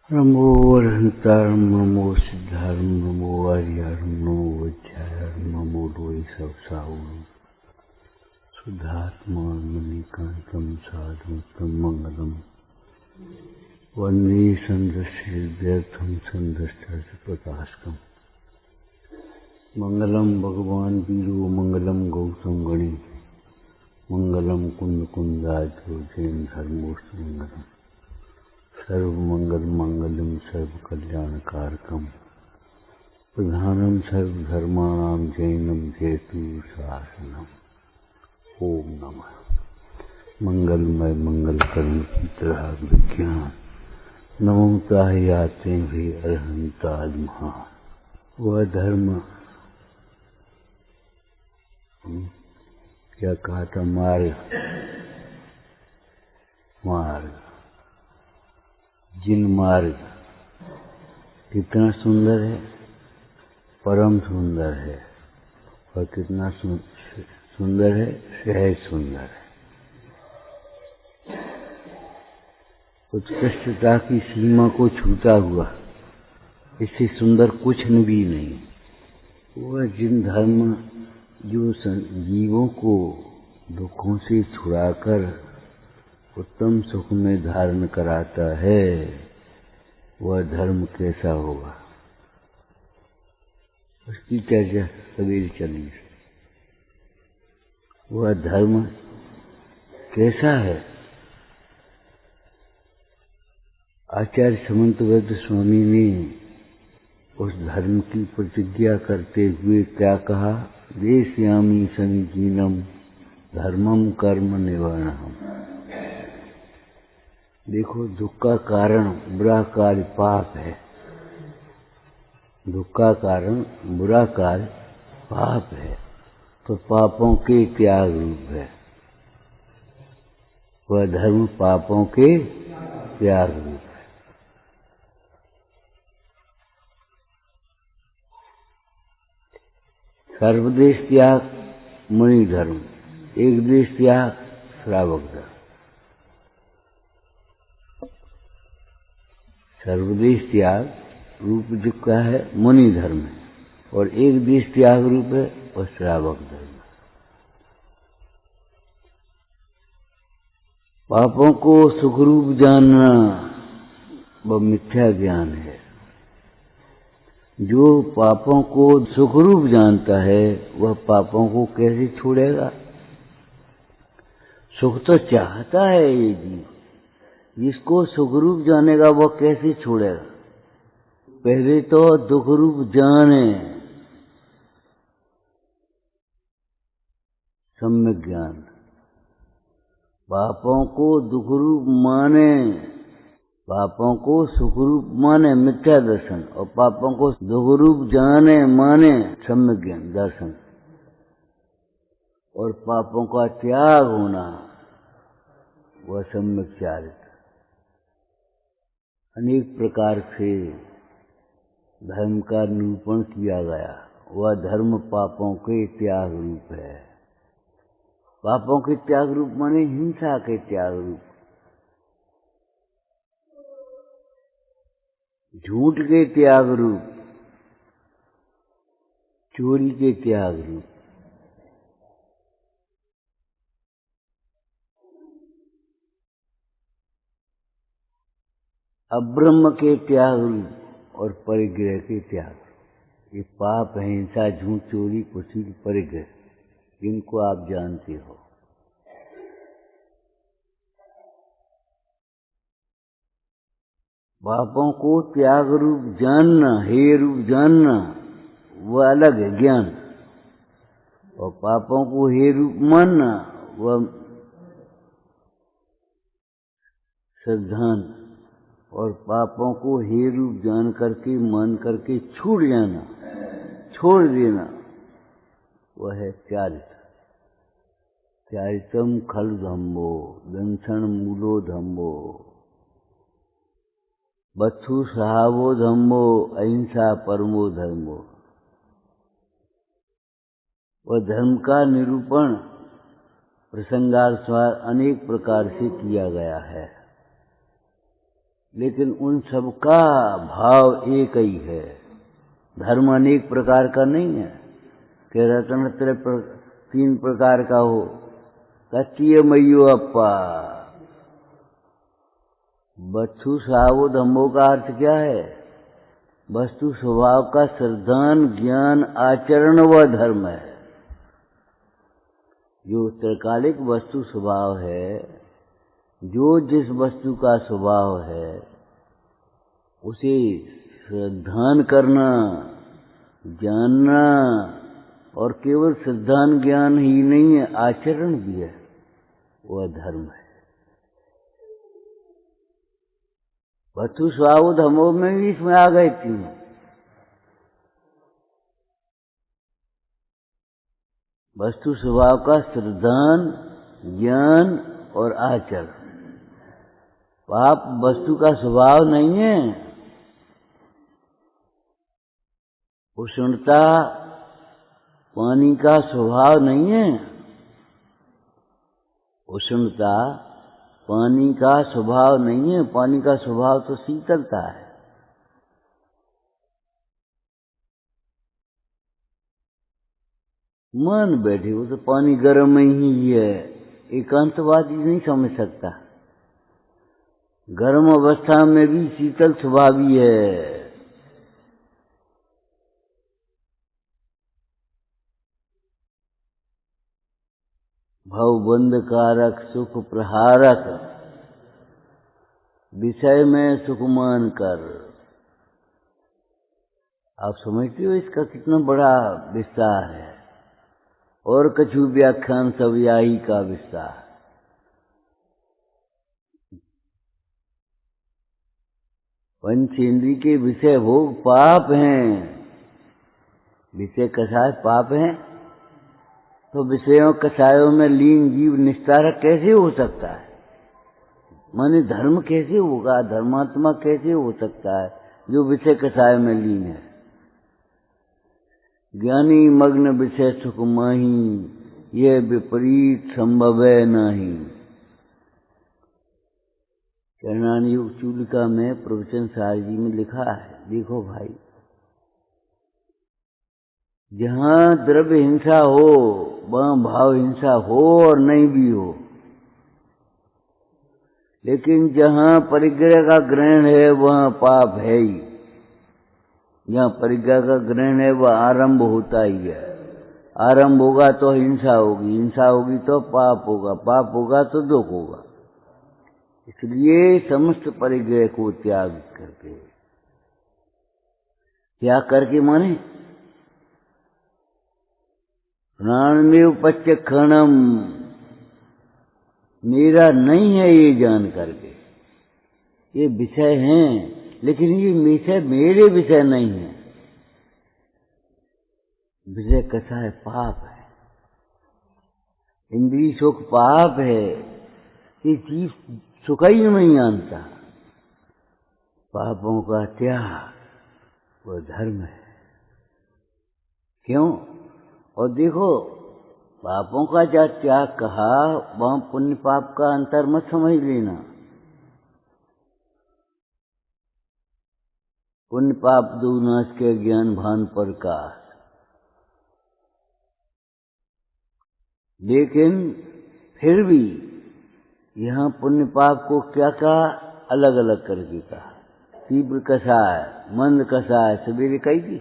नमो अरहंतारं नमो सिद्धारं नमो आर्यारं नमो वैद्यारं नमो लोई सब साहुरं शुद्धात्मा मणिकांतं साधुतं मंगलम वंदे संदर्शेभ्यर्थं संदर्शप्रकाशकम् मंगलम भगवान वीरो मंगलम गौतम गणे मंगलम कुंद कुंदाजो जैन धर्मोस्त मंगलम सर्वमंगल मंगलम सर्व कल्याणकारकम प्रधानम सर्वधर्माणां जैनम जयतु शासनम। ओम नमः मंगलमय मंगलकर्म की तरह विज्ञान नमोता आते भी अरहंताज महान। वह धर्म क्या कहा था? मार्ग जिन मार्ग कितना सुंदर है, परम सुंदर है। और कितना सुंदर है, सहज सुंदर है। उत्कृष्टता की सीमा को छूता हुआ इससे सुंदर कुछ भी नहीं। वह जिन धर्म जो जीवों को दुखों से छुड़ाकर उत्तम सुख में धारण कराता है, वह धर्म कैसा होगा उसकी चर्चा सवेरे चली। वह धर्म कैसा है? आचार्य समंतवद स्वामी ने उस धर्म की प्रतिज्ञा करते हुए क्या कहा? देशयामी समीचीनम धर्मम कर्म निवर्णम। देखो, दुख का कारण बुरा कार्य पाप है। दुख का कारण बुरा कार्य पाप है, तो पापों के त्याग रूप है। वह धर्म पापों के त्याग रूप है। सर्वदेश त्याग मुनि धर्म, एक देश त्याग श्रावक धर्म। सर्वदेश त्याग रूप जिसका है मुनि धर्म है, और एक देश त्याग रूप है वह श्रावक धर्म। पापों को सुखरूप जानना वह मिथ्या ज्ञान है। जो पापों को सुखरूप जानता है वह पापों को कैसे छोड़ेगा? सुख तो चाहता है ये जीव, जिसको सुखरूप जानेगा वह कैसे छोड़ेगा? पहले तो दुखरूप जाने, सम्यक ज्ञान। पापों को दुखरूप माने, पापों को सुखरूप माने मिथ्या दर्शन, और पापों को दुखरूप जाने माने सम्यक ज्ञान दर्शन। और पापों का त्याग होना वह सम्यक चारित्र। अनेक प्रकार से धर्म का निरूपण किया गया। वह धर्म पापों के त्याग रूप है। पापों के त्याग रूप माने हिंसा के त्याग रूप, झूठ के त्याग रूप, चोरी के त्याग रूप। अब्रह्म के त्याग रूप और परिग्रह के त्याग। ये पाप है, हिंसा, झूठ, चोरी, कुशी, परिग्रह, जिनको आप जानते हो। पापों को त्याग रूप जानना, हे रूप जानना, वह अलग है ज्ञान। और पापों को हे रूप मानना वह श्रद्धान। और पापों को हे रूप जान करके मान करके छूट जाना, छोड़ देना, वह है चारित्र। चारित्रम खल धम्मो दंसन मूलो धम्मो बत्थु सहावो धम्मो अहिंसा परमो धर्मो। वह धर्म का निरूपण प्रसंगानुसार अनेक प्रकार से किया गया है। लेकिन उन सबका भाव एक ही है। धर्म अनेक प्रकार का नहीं है कि रत्न तीन प्रकार का हो। कच्चिय मयो अप्पा। वस्तु सावो धम्मो का अर्थ क्या है? वस्तु स्वभाव का श्रद्धान, ज्ञान, आचरण व धर्म है। जो त्रैकालिक वस्तु स्वभाव है, जो जिस वस्तु का स्वभाव है उसे श्रद्धान करना, जानना, और केवल श्रद्धान ज्ञान ही नहीं है, आचरण भी है, वह धर्म है। वस्तु स्वभाव धर्मों में भी इसमें आ गए तीन। वस्तु स्वभाव का श्रद्धान, ज्ञान और आचरण। पाप वस्तु का स्वभाव नहीं है। उष्णता पानी का स्वभाव नहीं है। उष्णता पानी का स्वभाव नहीं है। पानी का स्वभाव तो शीतलता है। मान बैठे वो तो पानी गर्म ही है, एकांतवादी नहीं समझ सकता। गर्म अवस्था में भी शीतल स्वभावी है। भवबंध कारक सुख प्रहारक, विषय में सुख मान कर। आप समझते हो इसका कितना बड़ा विस्तार है। और कछु व्याख्यान सब यही का विस्तार। पंचेंद्रिय के विषय भोग पाप हैं। विषय कषाय पाप हैं, तो विषयों कषायों में लीन जीव निस्तारक कैसे हो सकता है? माने धर्म कैसे होगा? धर्मात्मा कैसे हो सकता है जो विषय कषाय में लीन है? ज्ञानी मग्न विषय सुख माही, यह विपरीत संभव है नहीं। चरणानी योग चूलिका में प्रवचन सार जी में लिखा है, देखो भाई, जहां द्रव्य हिंसा हो वहां भाव हिंसा हो और नहीं भी हो, लेकिन जहां परिग्रह का ग्रहण है वहां पाप है ही। जहां परिग्रह का ग्रहण है वह आरंभ होता ही है। आरंभ होगा तो हिंसा होगी, हिंसा होगी तो पाप होगा, पाप होगा तो दुख होगा। इसलिए समस्त परिग्रह को त्याग करके, त्याग करके माने प्राणमेव पच्चक्षणम, मेरा नहीं है ये जान करके। ये विषय हैं लेकिन ये विषय मेरे विषय नहीं है। विषय कैसा है? पाप है। इंद्रिय सुख पाप है। ये जीव सुख ही नहीं जानता। पापों का त्याग वो धर्म है। क्यों? और देखो, पापों का जब त्याग कहा वहां पुण्य पाप का अंतर मत समझ लेना। पुण्य पाप दो नाश के ज्ञान भान प्रकाश। लेकिन फिर भी यहाँ पुण्य पाप को क्या कहा? अलग अलग करके कहा। तीव्र कषाय, मंद कषाय, सवेरे कही थी।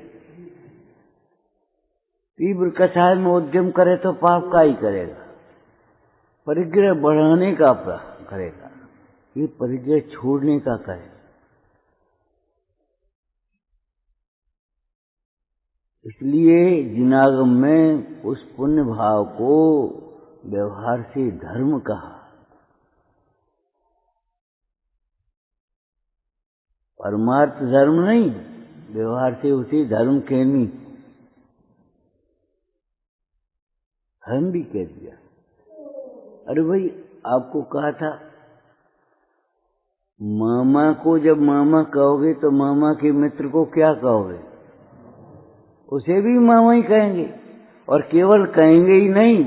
तीव्र कषाय में उद्यम करे तो पाप का ही करेगा, परिग्रह बढ़ाने का करेगा, ये परिग्रह छोड़ने का करेगा। इसलिए जिनागम में उस पुण्य भाव को व्यवहार से धर्म कहा। परमार्थ धर्म नहीं, व्यवहार से उसे धर्म कहनी, धर्म भी कह दिया। अरे भाई, आपको कहा था मामा को जब मामा कहोगे तो मामा के मित्र को क्या कहोगे? उसे भी मामा ही कहेंगे, और केवल कहेंगे ही नहीं,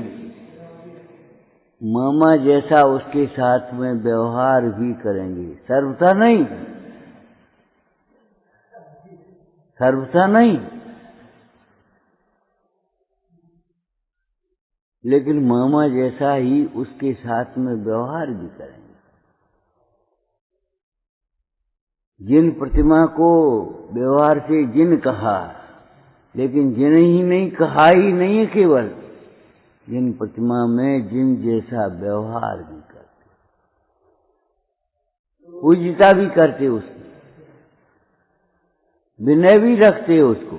मामा जैसा उसके साथ में व्यवहार भी करेंगे। सर्वथा नहीं, सर्वथा नहीं, लेकिन मामा जैसा ही उसके साथ में व्यवहार भी करेंगे। जिन प्रतिमा को व्यवहार से जिन कहा, लेकिन जिन ही नहीं कहा ही नहीं है, केवल जिन प्रतिमा में जिन जैसा व्यवहार भी करते, पूजता भी करते, उसकी विनय भी रखते उसको।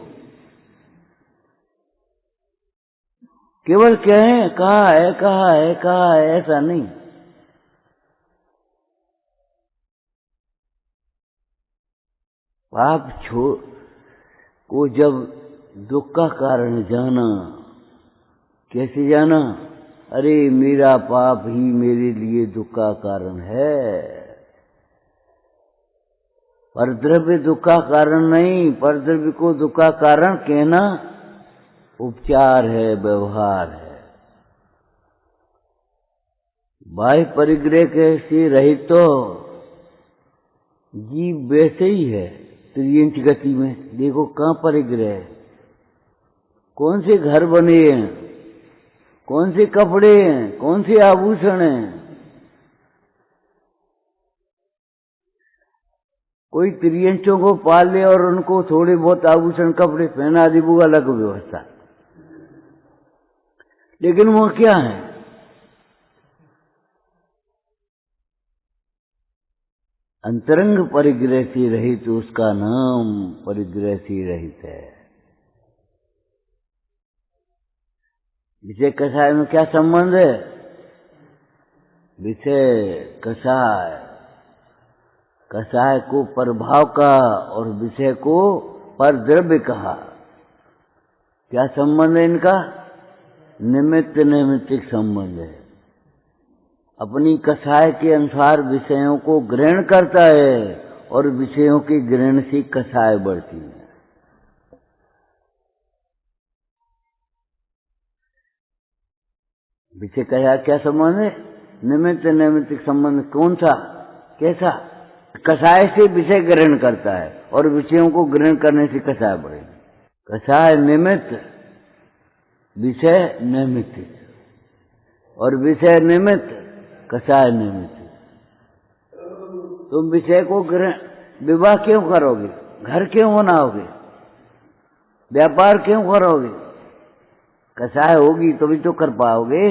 केवल कहें कहा है कहा है कहा है, ऐसा नहीं। पाप को जब दुख का कारण जाना, कैसे जाना? अरे मेरा पाप ही मेरे लिए दुख का कारण है, परद्रव्य दुख का कारण नहीं। परद्रव्य को दुख का कारण कहना उपचार है, व्यवहार है। बाह्य परिग्रह से रहित तो जीव वैसे ही है। त्रियंच गति में देखो कहाँ परिग्रह है, कौन से घर बने हैं, कौन से कपड़े हैं, कौन से आभूषण हैं। कोई त्रियंचों को पाल ले और उनको थोड़े बहुत आभूषण कपड़े पहना दे, वो अलग व्यवस्था। लेकिन वो क्या है? अंतरंग परिग्रह से रहित, तो उसका नाम परिग्रह से रहित है। विषय कषाय में क्या संबंध है? विषय कषाय, कषाय को परभाव का और विषय को परद्रव्य कहा। क्या संबंध है इनका? निमित्त नैमित्तिक संबंध है। अपनी कषाय के अनुसार विषयों को ग्रहण करता है और विषयों के ग्रहण से कषाय बढ़ती है। विषय का क्या संबंध है? निमित्त नैमित्तिक संबंध। कौन सा, कैसा? कषाय से विषय ग्रहण करता है और विषयों को ग्रहण करने से कषाय बढ़ेगी। कषाय निमित्त, विषय नैमित्तिक, और विषय निमित्त, कषाय निमित्त। तुम विषय को विवाह क्यों करोगे? घर क्यों बनाओगे? व्यापार क्यों करोगे? कषाय होगी तभी तो कर पाओगे।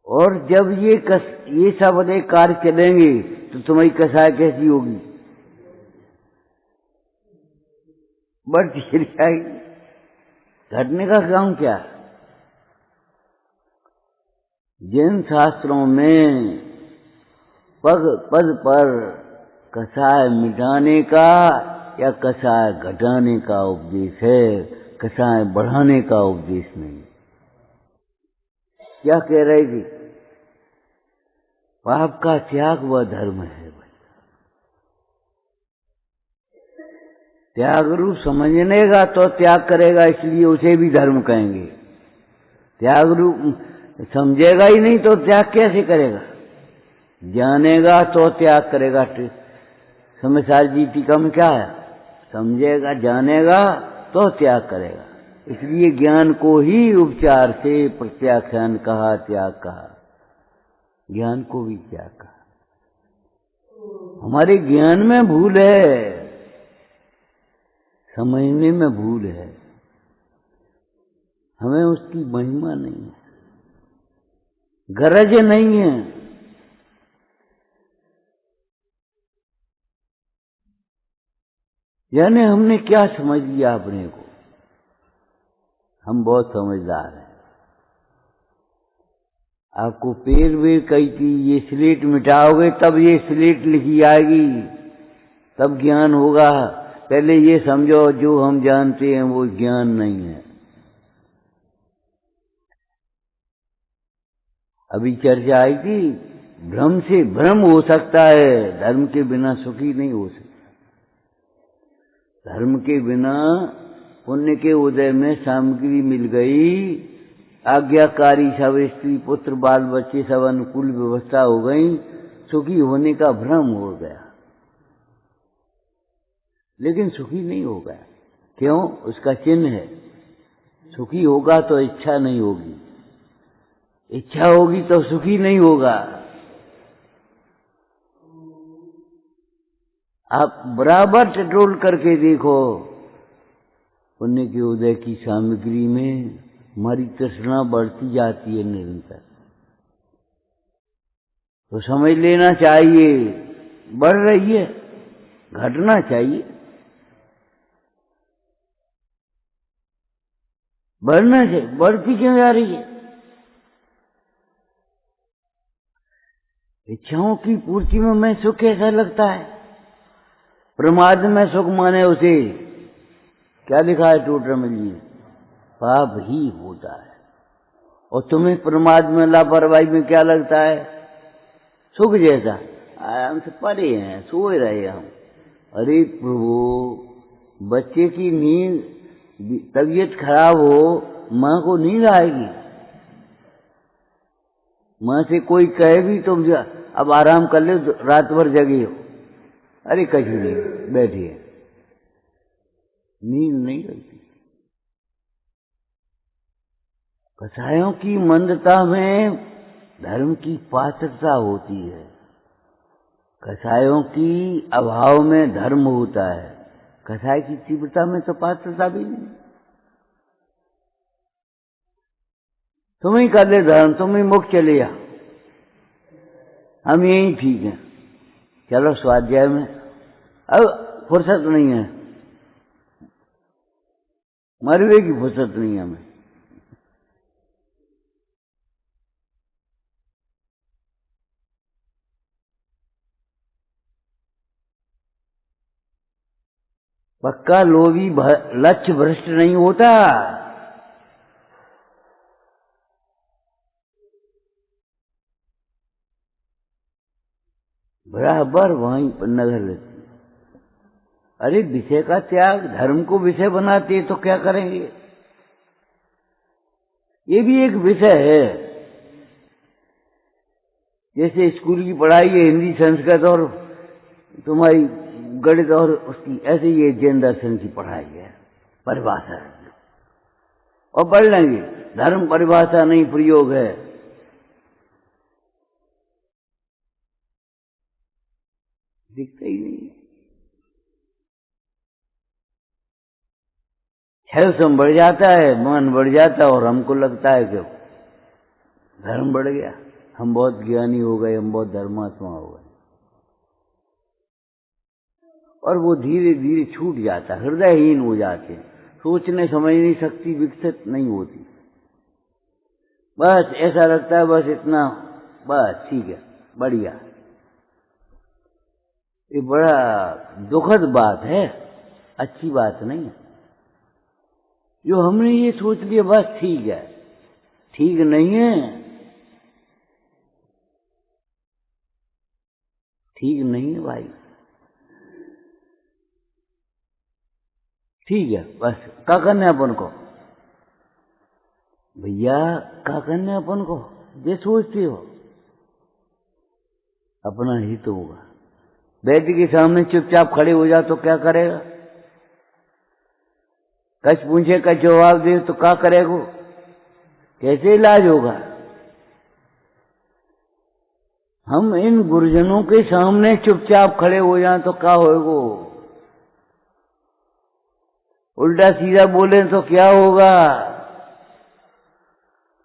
और जब ये सब अनेक कार्य चलेंगे तो तुम्हारी कषाय कैसी होगी? बढ़ती चली जाएगी। घटने का काम क्या? जिन शास्त्रों में पद पर कषाय मिटाने का या कषाय घटाने का उपदेश है, कषाय बढ़ाने का उपदेश नहीं। क्या कह रही थी? पाप का त्याग वह धर्म है। त्याग रूप समझने का तो त्याग करेगा, इसलिए उसे भी धर्म कहेंगे। त्याग रूप समझेगा ही नहीं तो त्याग कैसे करेगा? जानेगा तो त्याग करेगा। समझदार जी टीका में क्या है? समझेगा, जानेगा तो त्याग करेगा। इसलिए ज्ञान को ही उपचार से प्रत्याख्यान कहा, त्याग कहा। ज्ञान को भी त्याग कहा। हमारे ज्ञान में भूल है, समझने में भूल है। हमें उसकी महिमा नहीं है, गरज नहीं है। यानी हमने क्या समझ लिया अपने को? हम बहुत समझदार हैं। आपको पेड़ वेड़ कही थी, ये स्लेट मिटाओगे तब ये स्लेट लिखी आएगी, तब ज्ञान होगा। पहले ये समझो जो हम जानते हैं वो ज्ञान नहीं है। अभी चर्चा आई थी, भ्रम से भ्रम हो सकता है, धर्म के बिना सुखी नहीं हो सकता। धर्म के बिना पुण्य के उदय में सामग्री मिल गई, आज्ञाकारी सब स्त्री पुत्र बाल बच्चे सब अनुकूल व्यवस्था हो गई, सुखी होने का भ्रम हो गया, लेकिन सुखी नहीं हो गया। क्यों? उसका चिन्ह है। सुखी होगा तो इच्छा नहीं होगी, इच्छा होगी तो सुखी नहीं होगा। आप बराबर टटोल करके देखो, पुण्य के उदय की सामग्री में हमारी तृष्णा बढ़ती जाती है निरंतर। तो समझ लेना चाहिए बढ़ रही है, घटना चाहिए, बढ़ना चाहिए। बढ़ती क्यों जा रही है? इच्छाओं की पूर्ति में मैं सुख कैसा लगता है? प्रमाद में सुख माने उसे क्या लिखा है टोटरमल जी? पाप ही होता है। और तुम्हें प्रमाद में, लापरवाही में क्या लगता है? सुख जैसा। हमसे परे हैं, सोए रहे हम। अरे प्रभु, बच्चे की नींद, तबीयत खराब हो, माँ को नींद आएगी? माँ से कोई कहे भी तुम अब आराम कर ले, रात भर जगे हो, अरे कहीं नहीं, बैठिए, नींद नहीं लगती। कसायों की मंदता में धर्म की पात्रता होती है, कसायों की अभाव में धर्म होता है। कसाय की तीव्रता में तो पात्रता भी नहीं। तुम ही कर ले धर्म, तुम ही मुख चले जा, हम यही ठीक हैं, चलो स्वाध्याय में। अब फुर्सत नहीं है, मरवे की फुर्सत नहीं है हमें। पक्का लोभी लक्ष्य भ्रष्ट नहीं होता। बराबर वहीं पर नजर लेती। अरे विषय का त्याग, धर्म को विषय बनाते तो क्या करेंगे? ये भी एक विषय है। जैसे स्कूल की पढ़ाई है, हिंदी, संस्कृत और तुम्हारी गणित और उसकी, ऐसे ये जैन दर्शन की पढ़ाई है, परिभाषा है, और पढ़ लेंगे। धर्म परिभाषा नहीं, प्रयोग है। दिखता ही नहीं। हेल्थ बढ़ जाता है, मन बढ़ जाता है, और हमको लगता है कि धर्म बढ़ गया, हम बहुत ज्ञानी हो गए, हम बहुत धर्मात्मा हो गए। और वो धीरे धीरे छूट जाता, हृदयहीन हो जाते, सोचने समझने शक्ति विकसित नहीं होती। बस ऐसा लगता है बस इतना, बस ठीक है, बढ़िया। ये बड़ा दुखद बात है, अच्छी बात नहीं है। जो हमने ये सोच लिया बस ठीक है, ठीक नहीं है, ठीक नहीं है भाई, ठीक है बस। क्या करना है अपन को भैया? क्या करना है अपन को? ये सोचते हो अपना हित होगा। बैठ के सामने चुपचाप खड़े हो जा तो क्या करेगा? कच पूछे का जवाब दे तो क्या करेगा? कैसे इलाज होगा? हम इन गुरुजनों के सामने चुपचाप खड़े हो जाएं तो क्या होगा? उल्टा सीधा बोले तो क्या होगा?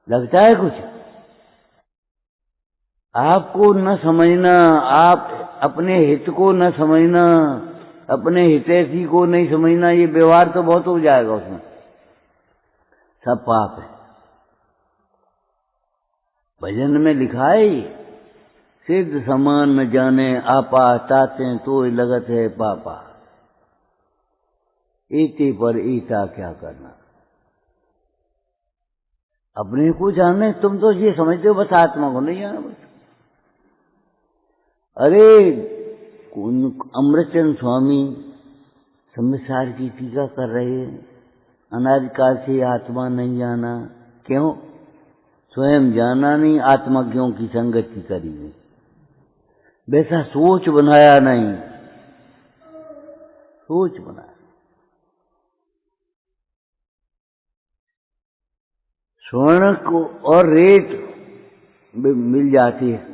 लगता है कुछ? आपको न समझना, आप अपने हित को न समझना, अपने हितैषी को नहीं समझना, ये व्यवहार तो बहुत हो जाएगा उसमें, सब पाप है। भजन में लिखा है, सिद्ध समान न जाने आपा, ताते तो लगत है पापा, एते पर एता क्या करना। अपने को जानने, तुम तो ये समझते हो बस आत्मा को नहीं जाना बस। अरे अमृतचंद स्वामी संसार की टीका कर रहे हैं, अनादिकाल से आत्मा नहीं जाना। क्यों? स्वयं जाना नहीं, आत्मज्ञों की संगति करी नहीं। वैसा सोच बनाया नहीं, सोच बनाया। स्वर्ण को और रेत मिल जाती है,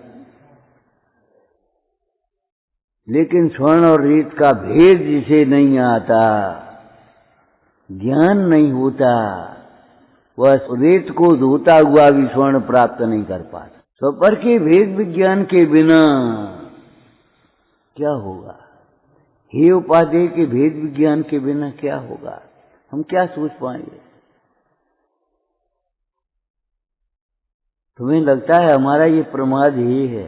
लेकिन स्वर्ण और रेत का भेद जिसे नहीं आता, ज्ञान नहीं होता, वह रेत को धोता हुआ भी स्वर्ण प्राप्त नहीं कर पाता। स्वपर के भेद विज्ञान के बिना क्या होगा? हे उपादेय के भेद विज्ञान के बिना क्या होगा? हम क्या सोच पाएंगे? तुम्हें लगता है हमारा ये प्रमाद ही है,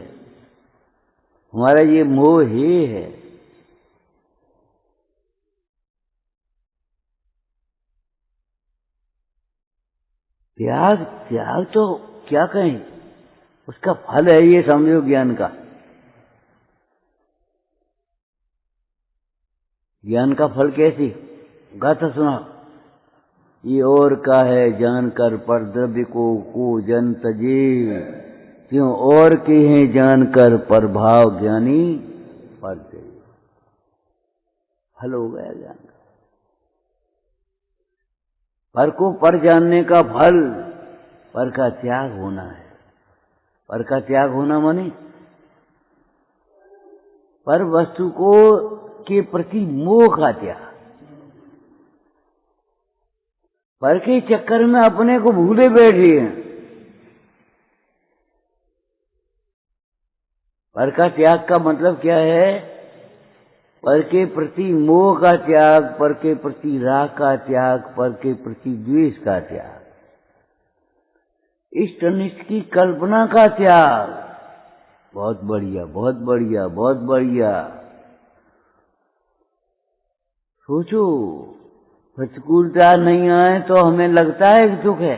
हमारा ये मोह ही है? त्याग, त्याग तो क्या कहें, उसका फल है ये समझो ज्ञान का। ज्ञान का फल कैसी गाथा सुना, ये और का है जानकर पर द्रव्य को जन तजे, क्यों और के हैं जानकर पर भाव ज्ञानी पर दे। फल हो गया ज्ञान का। पर को पर जानने का फल पर का त्याग होना है। पर का त्याग होना माने पर वस्तु को के प्रति मोह का त्याग। पर के चक्कर में अपने को भूले बैठे हैं। पर का त्याग का मतलब क्या है? पर के प्रति मोह का त्याग, पर के प्रति राग का त्याग, पर के प्रति द्वेष का त्याग, इष्ट अनिष्ट की कल्पना का त्याग। बहुत बढ़िया, बहुत बढ़िया, बहुत बढ़िया। सोचो, प्रतिकूलता नहीं आए तो हमें लगता है कि दुख है,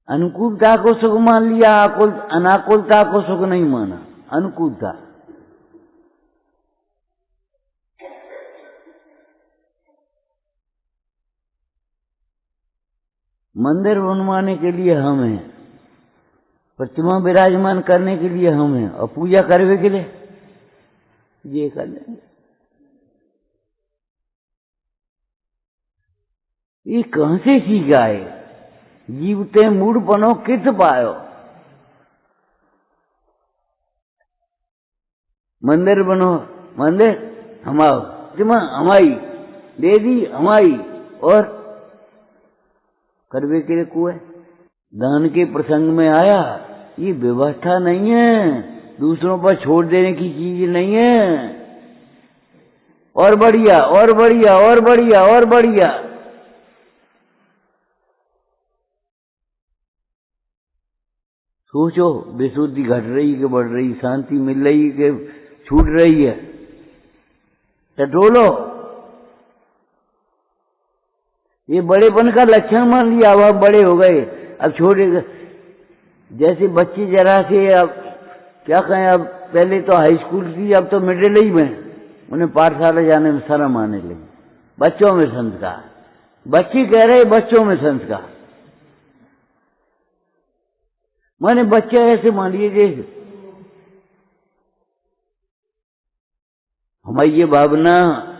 अनुकूलता को सुख मान लिया, अनाकूलता को सुख नहीं माना। अनुकूलता, मंदिर बनवाने के लिए हम हैं, प्रतिमा विराजमान करने के लिए हम हैं, और पूजा करने के लिए ये कर लेंगे। ये कहां से सीख आए? जीवते मूड बनो कित पायो। मंदिर बनो, मंदिर हमाओ, प्रतिमा हमारी, देवी हमारी, और करवे के लिए कुएं। दान के प्रसंग में आया, ये व्यवस्था नहीं है, दूसरों पर छोड़ देने की चीज नहीं है। और बढ़िया, और बढ़िया, और बढ़िया, और बढ़िया। सोचो, बेसुधी घट रही कि बढ़ रही, शांति मिल रही कि छूट रही है? टटोलो। ये बड़ेपन का लक्षण मान लिया, अब हम बड़े हो गए, अब छोटे। जैसे बच्चे जरा से, अब क्या कहें, अब पहले तो हाई स्कूल थी, अब तो मिडिल ही में, उन्हें पाठशाला जाने में शर्म आने लगी। बच्चों में संस्कार, बच्चे कह रहे बच्चों में संस्कार, माने बच्चे ऐसे मान लीजिए हमारी ये भावना।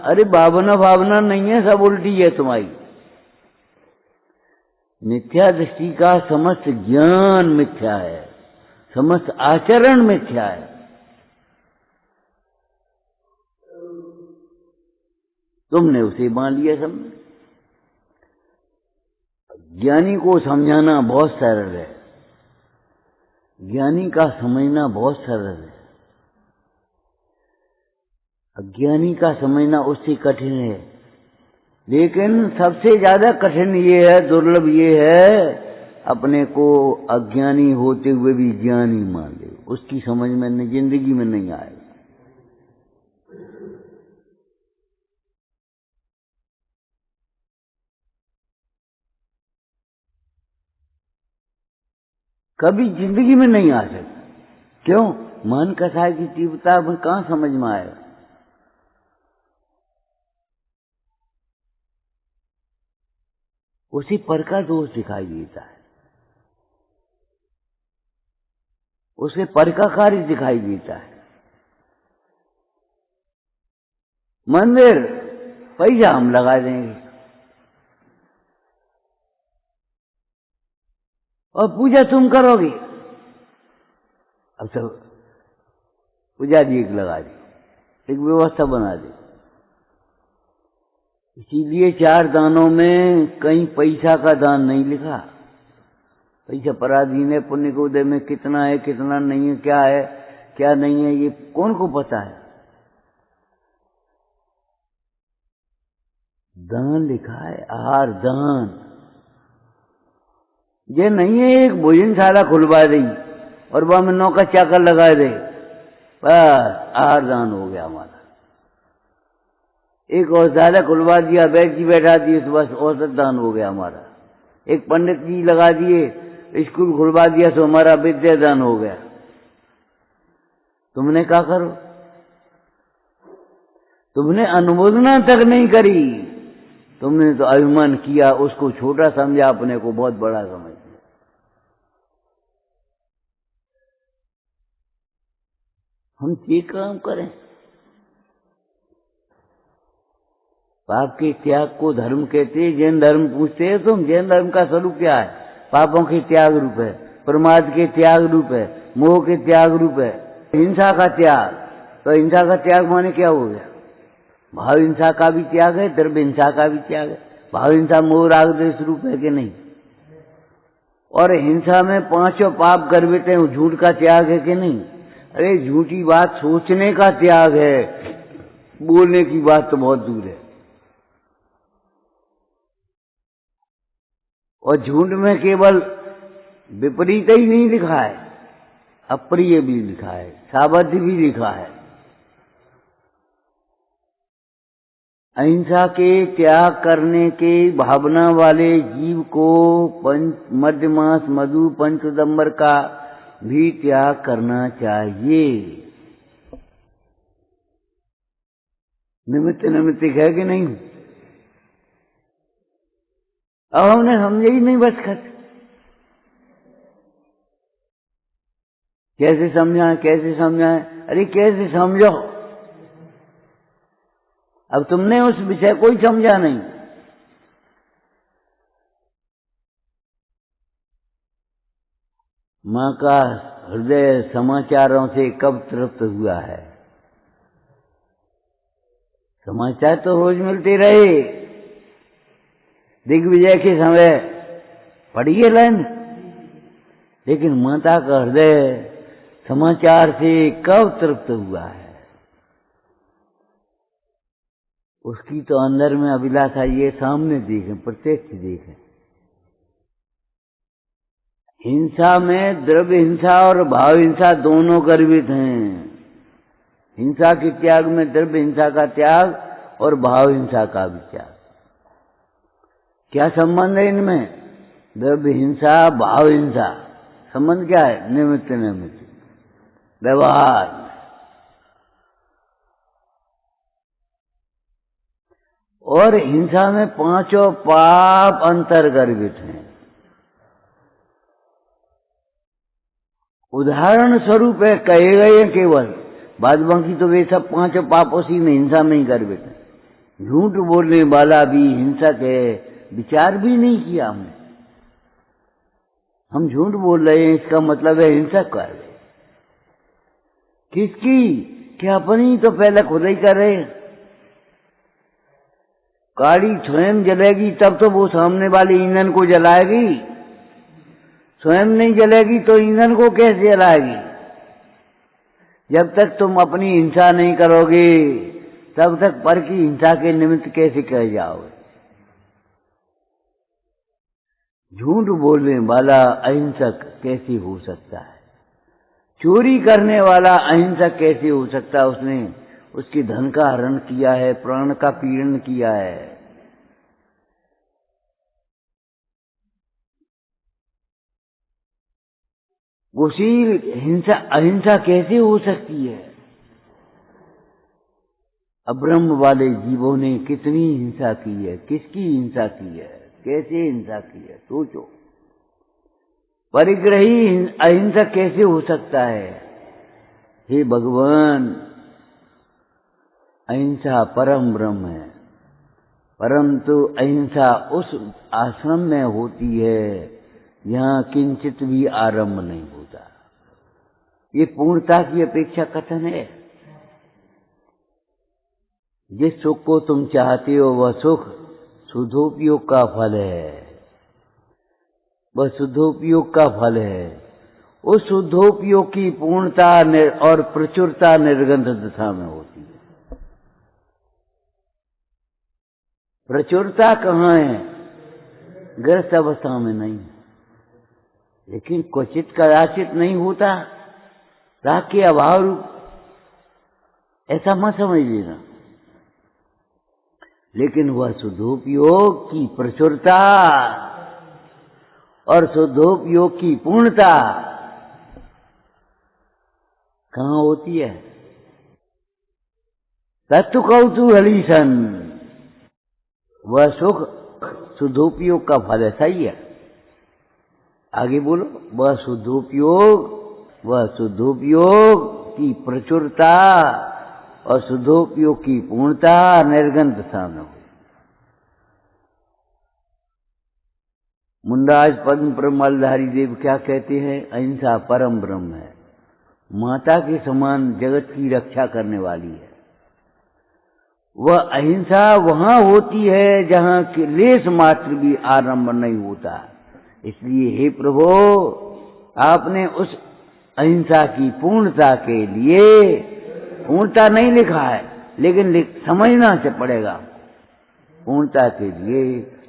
अरे भावना भावना नहीं है, सब उल्टी है तुम्हारी। मिथ्या दृष्टि का समस्त ज्ञान मिथ्या है, समस्त आचरण मिथ्या है। तुमने उसे मान लिया सब। ज्ञानी को समझाना बहुत सरल है, ज्ञानी का समझना बहुत सरल है। अज्ञानी का समझना उससे कठिन है। लेकिन सबसे ज्यादा कठिन ये है, दुर्लभ ये है, अपने को अज्ञानी होते हुए भी ज्ञानी मान ले, उसकी समझ में जिंदगी में नहीं आएगा। कभी जिंदगी में नहीं आ सकता। क्यों? मन कसाय की तीव्रता में कहां समझ में आएगा? उसी पर का दोष दिखाई देता है। उसे पर का कार्य दिखाई देता है। मंदिर पैसा हम लगा देंगे और पूजा तुम करोगे। अब तो पूजा जी एक लगा दी, एक व्यवस्था बना दी। इसीलिए 4 दानों में कहीं पैसा का दान नहीं लिखा। पैसा पराधीन है, पुण्य के उदय में कितना है कितना नहीं है, क्या नहीं है, ये कौन को पता है। दान लिखा है, आहार दान। ये नहीं है एक भोजनशाला खुलवा दी और वहां में नौका चाकर लगा दे, बस आहार दान हो गया हमारा। एक औषधालय खुलवा दिया, बैठ बैठा दिए तो बस औषध दान हो गया हमारा। एक पंडित जी लगा दिए, स्कूल खुलवा दिया तो हमारा विद्या दान हो गया। तुमने क्या करो, तुमने अनुमोदना तक नहीं करी, तुमने तो अभिमान किया, उसको छोटा समझा, अपने को बहुत बड़ा समझ लिया। हम ये काम करें। पाप के त्याग को धर्म कहते हैं। जैन धर्म पूछते हैं तुम जैन धर्म का स्वरूप क्या है? पापों के त्याग रूप है, प्रमाद के त्याग रूप है, मोह के त्याग रूप है, हिंसा का त्याग। तो हिंसा का त्याग माने क्या हो गया? भाव हिंसा का भी त्याग है, द्रव्य हिंसा का भी त्याग है। भाव हिंसा मोह राग द्वेष रूप है कि नहीं? और हिंसा में 5 पाप कर बैठे हैं, झूठ का त्याग है कि नहीं? अरे झूठी बात सोचने का त्याग है, बोलने की बात तो बहुत दूर है। और झूठ में केवल विपरीत ही नहीं लिखा है, अप्रिय भी लिखा है, सावध्य भी लिखा है। अहिंसा के त्याग करने के भावना वाले जीव को मध्य मास मधु पंचोदंबर का भी त्याग करना चाहिए। निमित्त है कि नहीं? अब हमने समझे ही नहीं बस खत। कैसे समझाएं? अरे कैसे समझो? अब तुमने उस विषय को ही समझा नहीं। मां का हृदय समाचारों से कब तृप्त हुआ है? समाचार तो रोज मिलते रहे, दिग्विजय के समय पढ़िए लाइन, लेकिन माता का हृदय समाचार से कब तृप्त हुआ है? उसकी तो अंदर में अभिलाषा ये सामने देखें, प्रत्यक्ष देखें। हिंसा में द्रव्य हिंसा और भाव हिंसा दोनों गर्वित हैं। हिंसा के त्याग में द्रव्य हिंसा का त्याग और भाव हिंसा का भी त्याग। क्या संबंध है इनमें? द्रव्य हिंसा भाव हिंसा, संबंध क्या है? निमित्त व्यवहार। और हिंसा में 5 पाप अंतर्गर्भित हैं। उदाहरण स्वरूप है, कहे गए केवल, बाद बाकी तो वे सब 5 पाप उसी में हिंसा में ही गर्भित है। झूठ बोलने वाला भी हिंसक है, विचार भी नहीं किया हमने। हम झूठ बोल रहे हैं, इसका मतलब है हिंसक कर रहे। किसकी? क्या अपनी तो पहले खुद ही कर रहे। गाड़ी स्वयं जलेगी तब तो वो सामने वाले ईंधन को जलाएगी। स्वयं नहीं जलेगी तो ईंधन को कैसे जलाएगी? जब तक तुम अपनी हिंसा नहीं करोगे तब तक पर की हिंसा के निमित्त कैसे कह जाओगे? झूठ बोलने वाला अहिंसक कैसे हो सकता है? चोरी करने वाला अहिंसक कैसे हो सकता है? उसने उसके धन का हरण किया है, प्राण का पीड़न किया है। उसी हिंसा अहिंसा कैसे हो सकती है? अब्रह्म वाले जीवों ने कितनी हिंसा की है, किसकी हिंसा की है, कैसे हिंसा की है, सोचो। परिग्रही अहिंसक कैसे हो सकता है? हे भगवान, अहिंसा परम ब्रह्म है, परंतु अहिंसा उस आश्रम में होती है जहाँ किंचित भी आरंभ नहीं होता। ये पूर्णता की अपेक्षा कथन है। जिस सुख को तुम चाहते हो वह सुख शुद्धोपयोग का फल है, वह शुद्धोपयोग का फल है। उस शुद्धोपयोग की पूर्णता और प्रचुरता निर्गंध दशा में होती है। प्रचुरता कहाँ है? ग्रस्त अवस्था में नहीं, लेकिन क्वचित कदाचित नहीं होता, राग के अभाव रूप, ऐसा मत समझ लेना। लेकिन वह शुद्धोपयोग की प्रचुरता और शुद्धोपयोग की पूर्णता कहाँ होती है? तत्व कौतूहलीसन, वह सुख शुद्धोपयोग का फल है। सही है, आगे बोलो। वह शुद्धोपयोग की प्रचुरता और शुद्धोपयोग की पूर्णता निर्गंध दशा में हुई। मुंडाज पद्म प्रमलधारी देव क्या कहते हैं? अहिंसा परम ब्रह्म है, माता के समान जगत की रक्षा करने वाली है। वह अहिंसा वहां होती है जहां कि लेस मात्र भी आरंभ नहीं होता। इसलिए हे प्रभु, आपने उस अहिंसा की पूर्णता के लिए, पूर्णता नहीं लिखा है लेकिन समझना से पड़ेगा, पूर्णता के लिए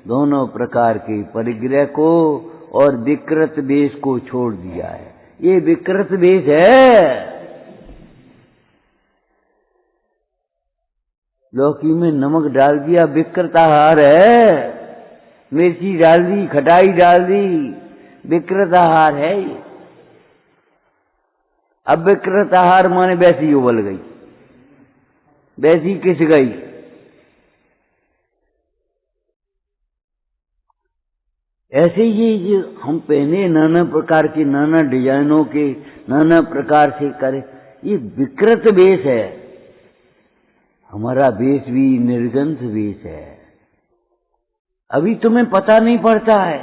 दोनों प्रकार के परिग्रह को और विकृत वेश को छोड़ दिया है। ये विकृत वेश है। लौकी में नमक डाल दिया, विकृत आहार है। मिर्ची डाल दी, खटाई डाल दी, विकृत आहार है ये। अब विकृत आहार माने वैसी उबल गई, वैसी किस गई। ऐसे ही हम पहने नाना प्रकार के, नाना डिजाइनों के, नाना प्रकार से करे, ये विकृत वेश है। हमारा वेश भी निर्गंध वेश है। अभी तुम्हें पता नहीं पड़ता है,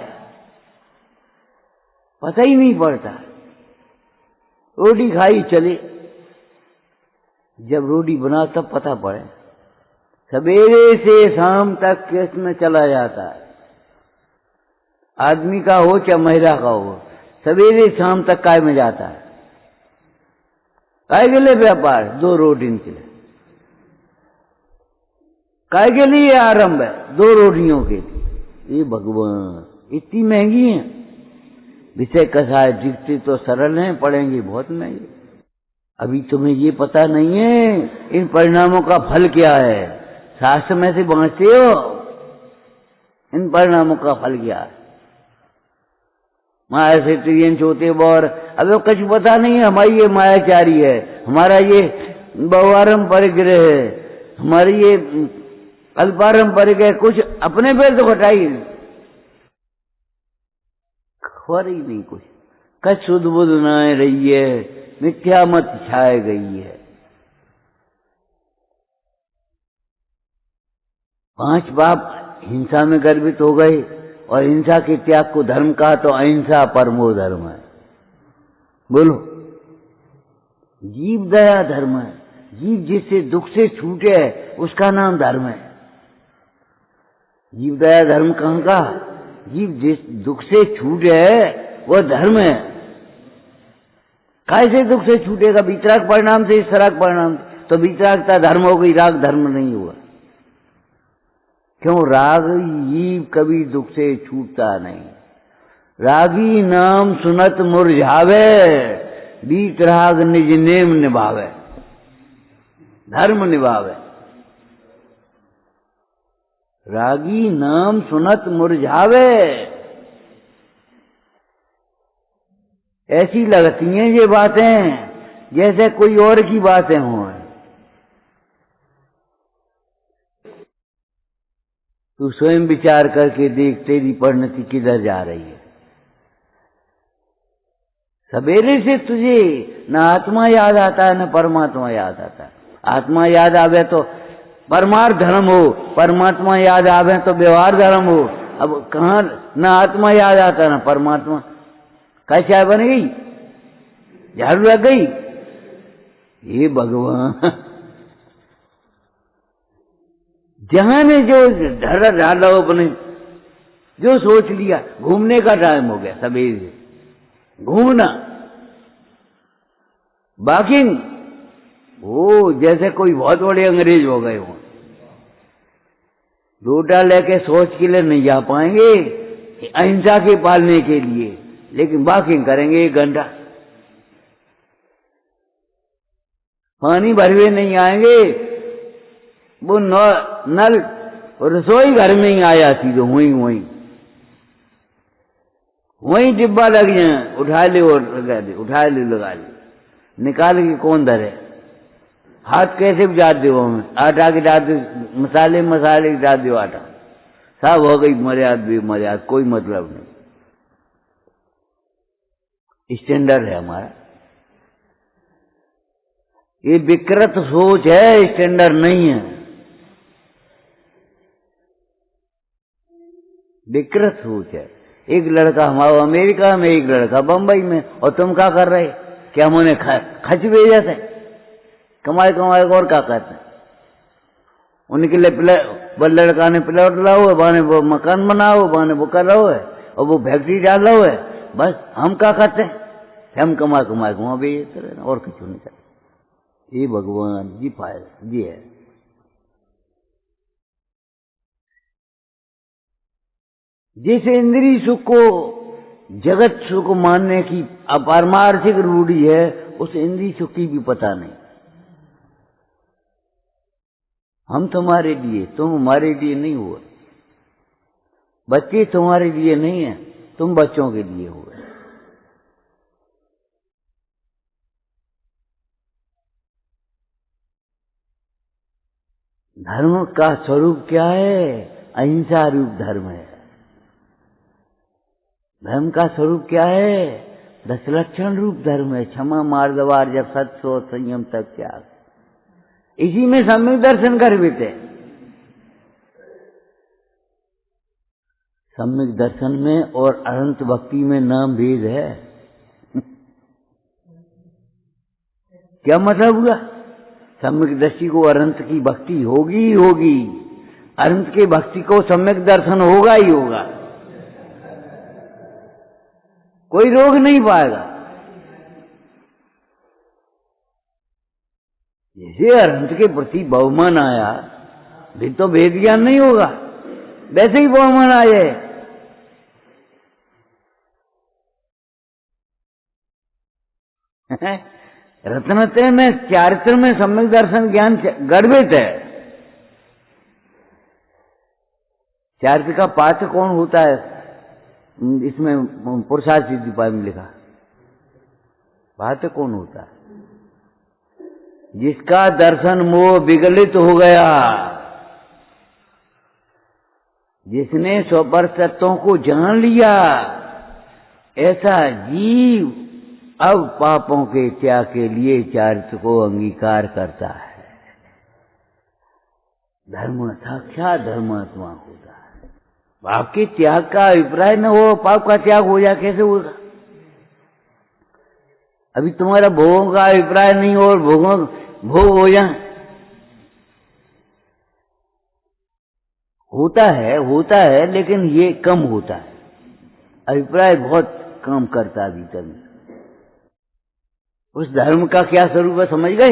पता ही नहीं पड़ता। रोटी खाई चले, जब रोटी बना तब पता पड़े। सवेरे से शाम तक किसमें चला जाता है, आदमी का हो चाहे महिला का हो, सवेरे शाम तक काय में जाता है। काय के लिए व्यापार? 2 रोटी के लिए। काय के लिए आरंभ है? 2 रोटियों के लिए। ये भगवान इतनी महंगी है। विषय कसाय दिखते तो सरल हैं, पढ़ेंगे बहुत महंगे। अभी तुम्हें ये पता नहीं है इन परिणामों का फल क्या है। शास्त्र में से बांचते हो, इन परिणामों का फल क्या है। माया से त्रियन चौथे बौर, अब वो कुछ पता नहीं है। हमारी ये मायाचारी है, हमारा ये बहुआरंभ परिग्रह है, हमारी ये अल्पारंभ परिग्रह, कुछ अपने पैर तो घटाई खबर ही नहीं कुछ। कछ शुद्ध बुद्ध नाए रही है, मिथ्या मत छाए गई है। 5 पाप हिंसा में गर्भित हो गए और हिंसा के त्याग को धर्म कहा तो अहिंसा परमो धर्म है। बोलो, जीव दया धर्म है। जीव जिससे दुख से छूटे उसका नाम धर्म है। जीव दया धर्म कहाँ का? जीव जिस दुख से छूटे वह धर्म है। कैसे दुख से छूटेगा? वितराग परिणाम से, इस तरह परिणाम से। तो वितरागता धर्म हो गई, राग धर्म नहीं हुआ। क्यों? राग जीव कभी दुख से छूटता नहीं। रागी नाम सुनत मुरझावे, वितराग निज नेम निभावे, धर्म निभावे। रागी नाम सुनत मुरझावे। ऐसी लगती हैं ये बातें जैसे कोई और की बातें हों। तू स्वयं विचार करके देख, तेरी परिणति किधर जा रही है। सवेरे से तुझे न आत्मा याद आता है न परमात्मा याद आता है। आत्मा याद आवे तो परमार्थ धर्म हो, परमात्मा याद आवे तो व्यवहार धर्म हो। अब कहाँ न आत्मा याद आता न परमात्मा, क्या चाय बन गई, झाड़ू लग गई? ये भगवान, जहां ने जो ढरा डाला अपने, जो सोच लिया, घूमने का टाइम हो गया सवेरे से, घूमना, बाकिंग, वो जैसे कोई बहुत बड़े अंग्रेज हो गए हो। लोटा लेके सोच के लिए नहीं जा पाएंगे अहिंसा के पालने के लिए, लेकिन बाकिंग करेंगे 1 घंटा। पानी भरवे नहीं आएंगे, वो नल रसोई घर में ही आया सीधे वहीं डिब्बा लग जाए, उठा ले और लगा दे, उठा ले लगा ले, निकाल के कौन धरे? हाथ कैसे भी डाल दो, हमें आटा की डाल दो, मसाले की डाल दो, आटा सब हो गई मर्याद, कोई मतलब नहीं। स्टैंडर्ड है हमारा, ये विकृत सोच है, स्टैंडर्ड नहीं है, विकृत सोच है। एक लड़का हमारा अमेरिका में, एक लड़का बंबई में, और तुम क्या कर रहे? क्या हम उन्हें खच भेजा थे? कमाए और क्या करते हैं? उनके लिए वो लड़का ने प्लॉट लाओ है, बाने वो मकान बनाओ, बाने वो कर रहा है, और वो फैक्ट्री डाल रहा है। बस हम क्या करते हैं? हम कमा भेजते रहे, और कुछ नहीं करते। ये भगवान जी फायदा जी है। जिस इंद्रिय सुख को जगत सुख मानने की अपारमार्थिक रूढ़ी है, उस इंद्रिय सुख की भी पता नहीं। हम तुम्हारे लिए, तुम हमारे लिए नहीं हुए। बच्चे तुम्हारे लिए नहीं है, तुम बच्चों के लिए हुए। धर्म का स्वरूप क्या है? अहिंसा रूप धर्म है। धर्म का स्वरूप क्या है? 10 लक्षण रूप धर्म है। क्षमा, मार्दवार, जब सत्य और संयम तक त्याग। इसी में सम्यक दर्शन कर बेटे। सम्यक दर्शन में और अनंत भक्ति में नाम भेद है। क्या मतलब हुआ? सम्यक दृष्टि को अनंत की भक्ति होगी ही होगी, अनंत की भक्ति को सम्यक दर्शन होगा ही होगा, कोई रोक नहीं पाएगा। जैसे अनंत के प्रति बहुमान आया, भी तो भेद ज्ञान नहीं होगा, वैसे ही बहुमान आ जाए। रत्नत्रय में, चारित्र में सम्यक दर्शन ज्ञान गर्भित है। चारित्र का पात्र कौन होता है? इसमें पुरुषार्थ सिद्धि पाठ में लिखा, पात्र कौन होता है? जिसका दर्शन मोह विगलित हो गया, जिसने स्वपर तत्वों को जान लिया, ऐसा जीव अब पापों के त्याग के लिए चारित्र को अंगीकार करता है। धर्म साक्षात धर्मात्मा होता है। पाप के त्याग का अभिप्राय न हो, पाप का त्याग हो जाए कैसे होगा? अभी तुम्हारा भोगों का अभिप्राय नहीं हो और भोग हो जाए, होता है लेकिन ये कम होता है। अभिप्राय बहुत कम करता है भीतर में। उस धर्म का क्या स्वरूप है समझ गए?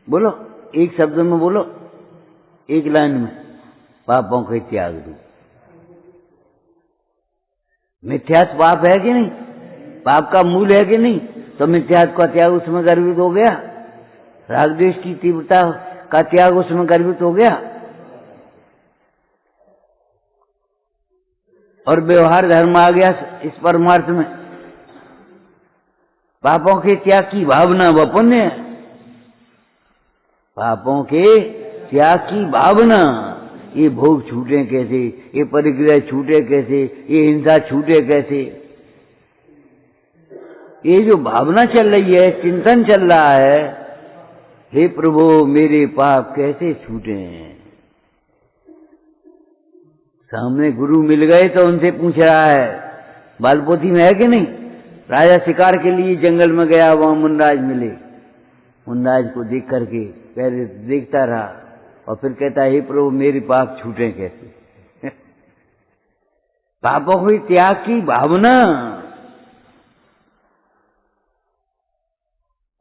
बोलो, एक शब्द में बोलो, एक लाइन में। पापों के त्याग दो। मिथ्यात्व पाप है कि नहीं? पाप का मूल है कि नहीं? तो मिथ्यात्व का त्याग उसमें गर्भित हो गया, राग द्वेष की तीव्रता का त्याग उसमें गर्भित हो गया, और व्यवहार धर्म आ गया इस परमार्थ में। पापों के त्याग की भावना वह पुण्य है। पापों के त्याग की भावना, ये भोग छूटे कैसे, ये परिग्रह छूटे कैसे, ये हिंसा छूटे कैसे, ये जो भावना चल रही है, चिंतन चल रहा है, हे प्रभु मेरे पाप कैसे छूटे हैं। सामने गुरु मिल गए तो उनसे पूछ रहा है, बालपोथी में है कि नहीं, राजा शिकार के लिए जंगल में गया, वहां मुनराज मिले, मुनराज को देख करके पहले देखता रहा और फिर कहता है, हे प्रभु मेरे पाप छूटे कैसे। पापों की त्याग की भावना।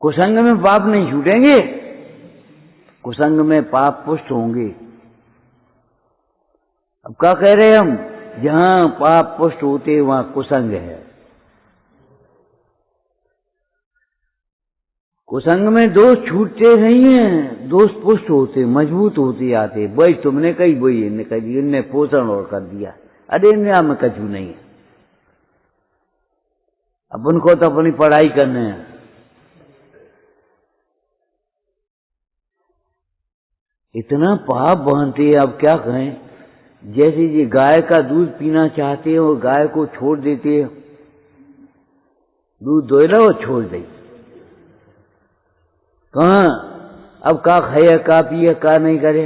कुसंग में पाप नहीं छूटेंगे, कुसंग में पाप पुष्ट होंगे। अब क्या कह रहे हैं हम, जहां पाप पुष्ट होते वहां कुसंग है। कुसंग में दोष छूटते नहीं है, दोष पुष्ट होते, मजबूत होते आते। भाई तुमने कही, वही इनने कह दिया, इनने पोषण और कर दिया। अरे इनमें में कछु नहीं है, अपन को तो अपनी पढ़ाई करने हैं। इतना पाप बांधते हैं, अब क्या कहें। जैसे ये गाय का दूध पीना चाहते हैं और गाय को छोड़ देते हैं, दूध दोहरा और छोड़ दे, कहाँ अब का खाया, का पिया, का नहीं करे।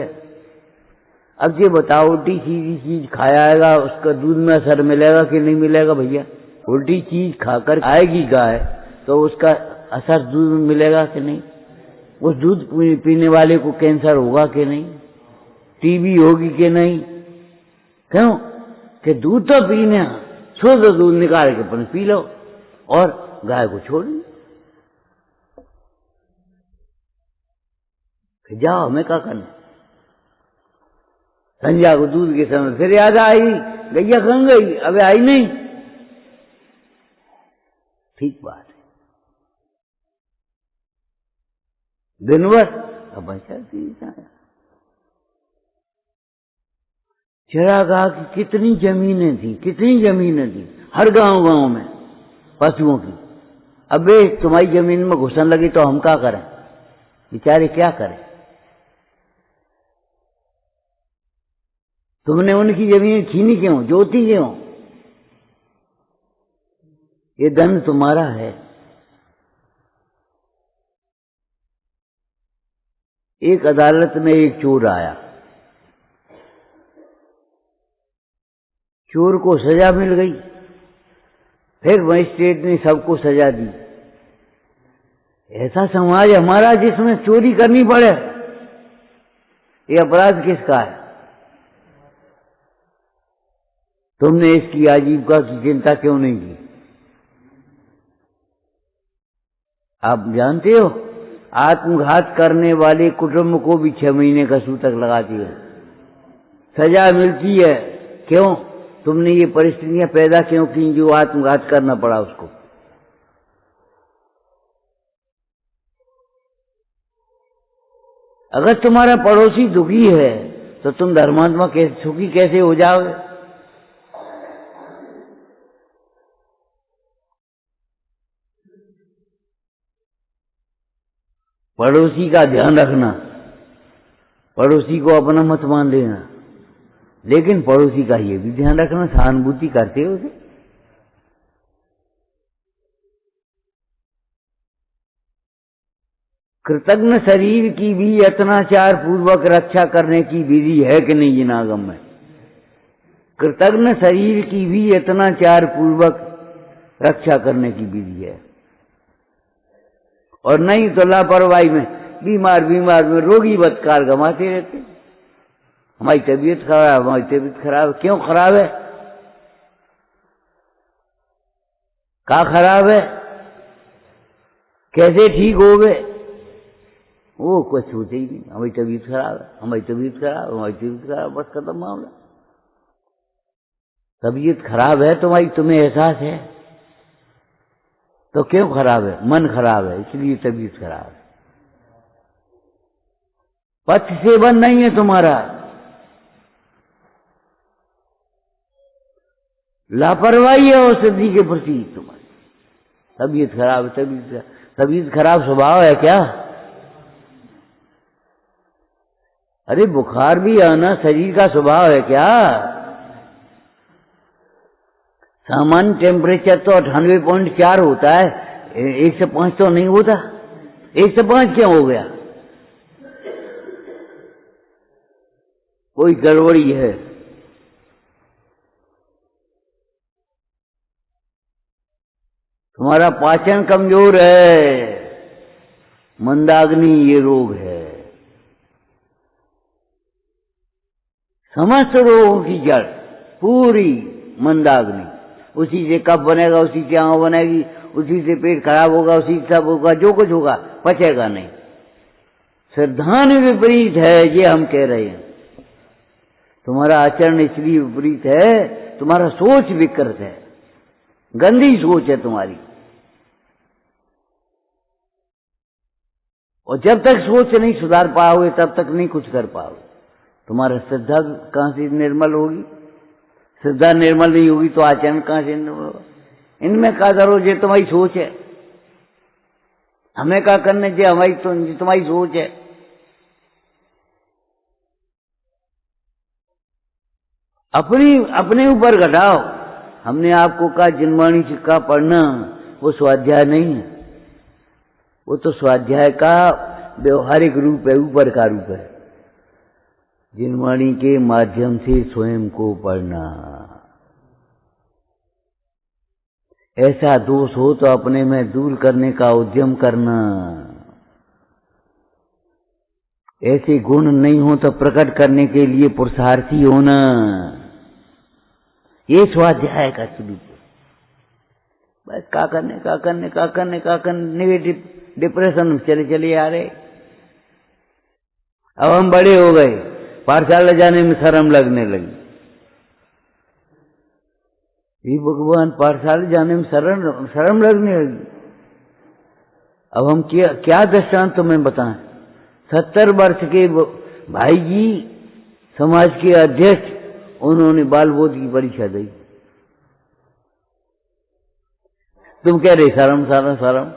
अब ये बताओ, उल्टी सीधी चीज खाया, उसका दूध में असर मिलेगा कि नहीं मिलेगा भैया। उल्टी चीज खाकर आएगी गाय तो उसका असर दूध में मिलेगा कि नहीं। उस दूध पीने वाले को कैंसर होगा कि नहीं, टीबी होगी कि नहीं। क्यों कि दूध तो पीने, शुद्ध दूध निकाल के अपन पी लो और गाय को छोड़ लो। जाओ हमें क्या करना। संध्या को दूध के समय फिर याद आई, गैया कहाँ गई, अबे आई नहीं। ठीक बात है, दिन भर अब चरागाह की कितनी जमीनें थी, कितनी जमीनें थी हर गांव गांव में पशुओं की। अबे तुम्हारी जमीन में घुसन लगी तो हम क्या करें, बेचारे क्या करें। तुमने उनकी जमीन छीनी क्यों, जोती क्यों। ये धन तुम्हारा है। एक अदालत में एक चोर आया, चोर को सजा मिल गई, फिर मजिस्ट्रेट ने सबको सजा दी। ऐसा समाज हमारा जिसमें चोरी करनी पड़े, ये अपराध किसका है। तुमने इसकी आजीविका की चिंता क्यों नहीं की। आप जानते हो, आत्मघात करने वाले कुटुंब को भी 6 महीने का सूतक लगाती है, सजा मिलती है। क्यों, तुमने ये परिस्थितियां पैदा क्यों की जो आत्मघात करना पड़ा उसको। अगर तुम्हारा पड़ोसी दुखी है तो तुम धर्मात्मा कैसे सुखी कैसे हो जाओगे। पड़ोसी का ध्यान रखना, पड़ोसी को अपना मत मान लेना, लेकिन पड़ोसी का ये भी ध्यान रखना, सहानुभूति करते हो उसे। कृतज्ञ शरीर की भी यत्नाचार पूर्वक रक्षा करने की विधि है कि नहीं जिनागम में। कृतज्ञ शरीर की भी यत्नाचार पूर्वक रक्षा करने की विधि है, और नहीं तो लापरवाही में बीमार में रोगी बदकार गंवाते रहते। हमारी तबीयत खराब, हमारी तबीयत खराब, क्यों खराब है, क्या खराब है, कैसे ठीक हो गए, वो कुछ सोचे ही नहीं। हमारी तबीयत खराब है, हमारी तबीयत खराब, हमारी तबीयत खराब, बस खत्म मामला। तबीयत खराब है तुम्हारी, तुम्हें एहसास है, तो क्यों खराब है, मन खराब है इसलिए तबीयत खराब है। पथ सेवन नहीं है तुम्हारा, लापरवाही है औषधि के प्रति तुम्हारी। तबीयत खराब है, तबीयत खराब स्वभाव है क्या। अरे बुखार भी आना शरीर का स्वभाव है क्या। सामान्य टेम्परेचर तो 98.4 होता है, 1 से 5 तो नहीं होता, 1 से 5 क्या हो गया? कोई गड़बड़ी है। तुम्हारा पाचन कमजोर है, मंदाग्नि ये रोग है। समस्त रोगों की जड़ पूरी मंदाग्नि। उसी से कफ बनेगा, उसी से आंख बनेगी, उसी से पेट खराब होगा, उसी से सब होगा, जो कुछ होगा पचेगा नहीं। सिद्धांत विपरीत है, ये हम कह रहे हैं। तुम्हारा आचरण इसलिए विपरीत है, तुम्हारा सोच विकृत है, गंदी सोच है तुम्हारी। और जब तक सोच नहीं सुधार पाओगे तब तक नहीं कुछ कर पाओगे। तुम्हारा श्रद्धा कहां से निर्मल होगी? श्रद्धा निर्मल नहीं होगी तो आचरण कहां से निर्मल होगा? इनमें क्या करो, ये तुम्हारी सोच है। हमें क्या करने जे हमारी तुम्हारी सोच है। अपने ऊपर घटाओ। हमने आपको कहा जिनवाणी सिक्का पढ़ना वो स्वाध्याय नहीं है, वो तो स्वाध्याय का व्यवहारिक रूप है, ऊपर का रूप है। जिनवाणी के माध्यम से स्वयं को पढ़ना। ऐसा दोष हो तो अपने में दूर करने का उद्यम करना। ऐसे गुण नहीं हो तो प्रकट करने के लिए पुरुषार्थी होना। ये स्वाध्याय का स्वरूप है। बस क्या करने नेगेटिव डिप्रेशन में चले चले आ रहे। अब हम बड़े हो गए, पाठशाला जाने में शर्म लगने लगी। ये भगवान, पाठशाला जाने में शर्म लगने लगी। अब हम क्या दृष्टांत तुम्हें बताएं। 70 वर्ष के भाई जी, समाज के अध्यक्ष, उन्होंने बाल बोध की परीक्षा दी। तुम कह रहे शर्म।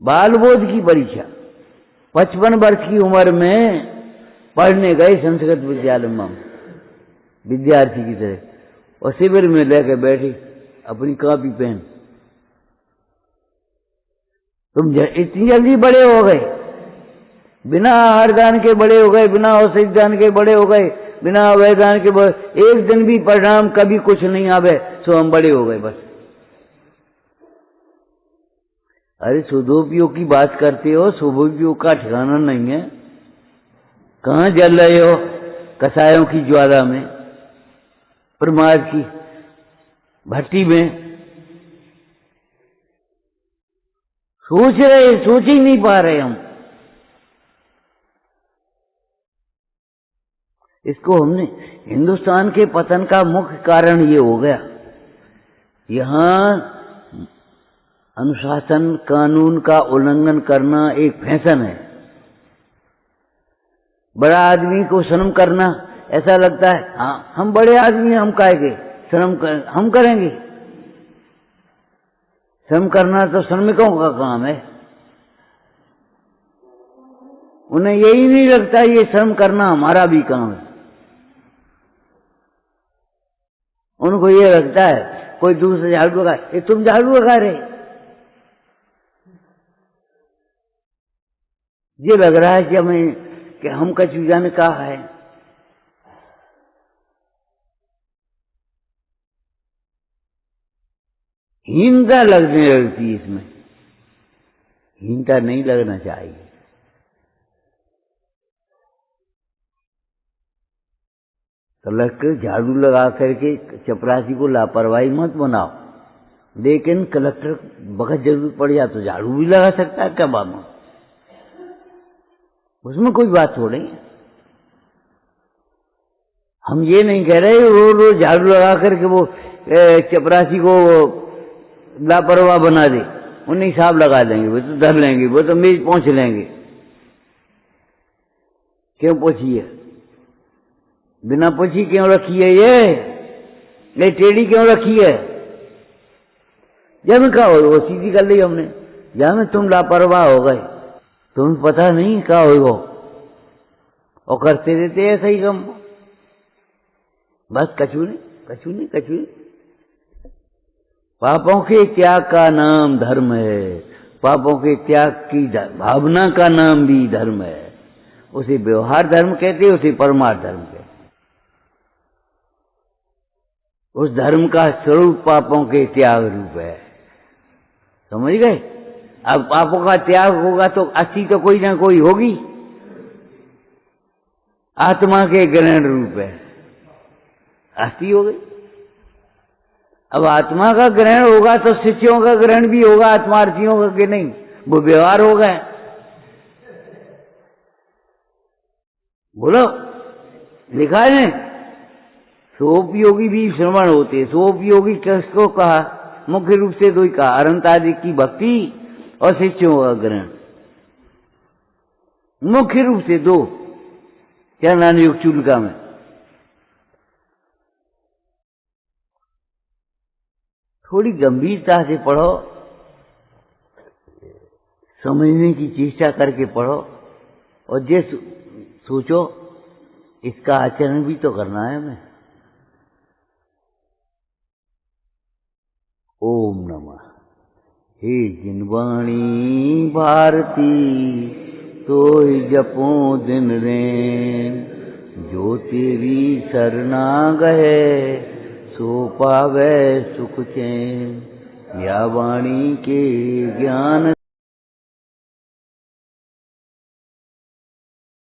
बाल बोध की परीक्षा 55 वर्ष की उम्र में पढ़ने गए संस्कृत विद्यालय में, विद्यार्थी की तरह, और शिविर में लेकर बैठे अपनी कॉपी पेन। तुम इतनी जल्दी बड़े हो गए, बिना आहार दान के बड़े हो गए, बिना औषधि दान के बड़े हो गए, बिना अवय दान के एक दिन भी परिणाम कभी कुछ नहीं आवे तो हम बड़े हो गए बस। अरे सदुपयोग की बात करते हो, सदुपयोग का ठिकाना नहीं है। कहां जल रहे हो? कसायों की ज्वाला में, प्रमाद की भट्टी में। सोच ही नहीं पा रहे हम। इसको हमने, हिंदुस्तान के पतन का मुख्य कारण ये हो गया। यहां अनुशासन, कानून का उल्लंघन करना एक फैशन है। बड़ा आदमी को शर्म करना, ऐसा लगता है हाँ हम बड़े आदमी, हम काहेंगे शर्म हम करेंगे। शर्म करना तो श्रमिकों का काम है। उन्हें यही नहीं लगता ये शर्म करना हमारा भी काम है। उनको ये लगता है कोई दूसरे झाड़ू लगा, ये तुम झाड़ू लगा रहे, ये लग रहा है कि हम कचू जाने कहा है। हीनता लगने लगती, इसमें हीनता नहीं लगना चाहिए। कलेक्टर झाड़ू लगा करके चपरासी को लापरवाही मत बनाओ, लेकिन कलेक्टर वक्त जरूरत पड़ जाए तो झाड़ू भी लगा सकता है क्या बाबा, उसमें कोई बात थोड़ी है। हम ये नहीं कह रहे रोज झाड़ू लगा करके वो चपरासी को लापरवाह बना दे, उन्हें हिसाब लगा देंगे, वो तो धर लेंगे, वो तो मेज पहुंच लेंगे। क्यों पूछिए, बिना पूछी क्यों रखी है ये टेढ़ी क्यों रखी है? जब क्या हो वो सीधी कर ली हमने, जब तुम लापरवाह हो गए, तुम्हें पता नहीं क्या हो, और करते रहते ऐसा ही कम, बस कछू नहीं। पापों के त्याग का नाम धर्म है, पापों के त्याग की भावना का नाम भी धर्म है। उसे व्यवहार धर्म कहते, उसे परमार्थ धर्म कहते। उस धर्म का स्वरूप पापों के त्याग रूप है, समझ गए। अब पापों का त्याग होगा तो अस्थि तो कोई ना कोई होगी, आत्मा के ग्रहण रूप है, अस्थि हो गई। अब आत्मा का ग्रहण होगा तो शिष्यों का ग्रहण भी होगा, आत्मार्थियों का कि नहीं, वो व्यवहार हो गए। बोलो, लिखा है सोपयोगी भी श्रवण होते। सोपयोगी किसको कहा? मुख्य रूप से दो ही कहा, अनंत आदि की भक्ति और शिष्यों का ग्रहण, मुख्य रूप से दो। क्या नान युग चूलिका में थोड़ी गंभीरता से पढ़ो, समझने की चेष्टा करके पढ़ो, और ये सोचो इसका आचरण भी तो करना है हमें। ओम नमः। हे जिनवाणी भारती तो जपो दिन रैन, जो तेरी शरणा गए सो पावे सुख चैन। या वाणी के ज्ञान